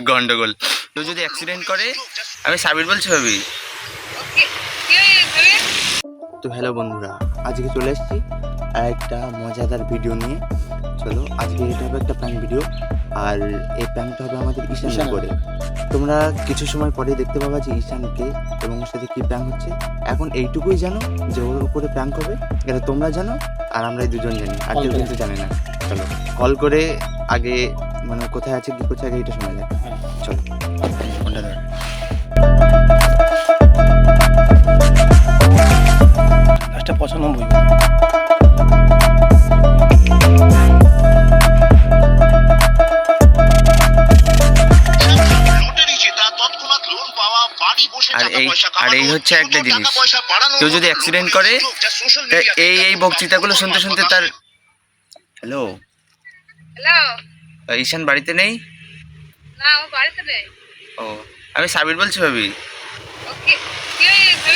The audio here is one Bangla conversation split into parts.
গন্ডগোল। তো যদি অ্যাক্সিডেন্ট করে আমি সাবির বলছি ভাবি। তো হ্যালো বন্ধুরা, আজকে চলে এসেছি আর একটা মজাদার ভিডিও নিয়ে। চলো, আজকে এটা হবে একটা প্র্যাঙ্ক ভিডিও, আর এই প্র্যাঙ্কটা হবে আমাদের ঈশানের করে। তোমরা কিছু সময় পরে দেখতে পাবা যে ঈশানকে এবং ওর সাথে কী প্র্যাঙ্ক হচ্ছে। এখন এইটুকুই জানো যে ওর উপরে প্র্যাঙ্ক হবে, এটা তোমরা জানো আর আমরা এই দুজন জানি, আর কেউ কিন্তু জানে না। চলো কল করে আগে মানে কোথায় আছে কি করছে আগে এটা শোনা যাক। চলো ফোনটা ধর। একটা 95। আর এই হচ্ছে একটা জিনিস, কেউ যদি অ্যাক্সিডেন্ট করে এই বক্তৃতাগুলো শুনতে শুনতে তার। হ্যালো হ্যালো, ঈশান বাড়িতে নেই? না ও বাড়িতে নেই। ও, আমি সাবির বলছি ভাবি। ওকে, কি হয়েছে?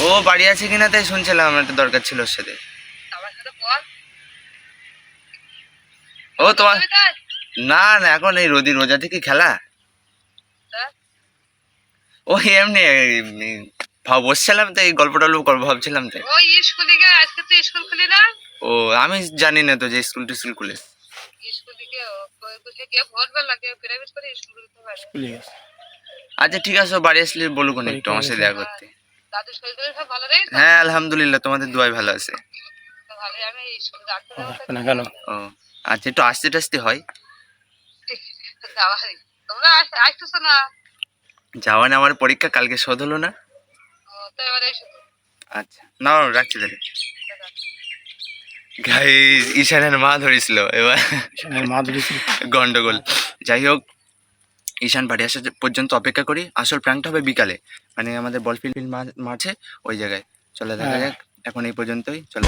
ও বাড়ি আছে কিনা তাই শুনছিলাম, একটা দরকার ছিল ওর সাথে। আমার সাথে বল। ও তোমার না না, এখন এই রোজা থেকে খেলা। ও এমনি বসছিলাম তাই গল্প টল্প করবো ভাবছিলাম তাই। ওই স্কুলে গিয়ে আজকে তো স্কুল খুলি না। ও আমি জানি না তো যে স্কুল টিস্কুল খুলে। স্কুলে গিয়ে কোথায় গিয়ে ভোরবেলা লাগে প্রাইভেট করে স্কুল করতে পারে। আচ্ছা ঠিক আছে, ও বাড়ি আসলে বলুক না একটু আমার সাথে দেখা করতে। দাদু শরীর সব ভালো নেই তো? হ্যাঁ আলহামদুলিল্লাহ, তোমাদের দোয়ায় ভালো আছে। তো ভালোই, আমি স্কুলে ডাক্তার না কেন? ও আচ্ছা, একটু আস্তে টাস্তে হয় যাওয়ারই। তোমরা আসতেছো না? যাওয়া না, আমার পরীক্ষা কালকে শোধ হলো না। ও তো এবারে এসো। আচ্ছা না রাখছি তাহলে। গাইস ঈশানের মা ধরেছিল, এবার মা ধরেছিল গন্ডগোল। যাই হোক, ঈশান বাড়ি আসা পর্যন্ত অপেক্ষা করি। আসল প্র্যাঙ্কটা হবে বিকালে, মানে আমাদের বল ফিল্ড মাঠে ওই জায়গায়। চলে দেখা যাক, এখন এই পর্যন্তই, চলো।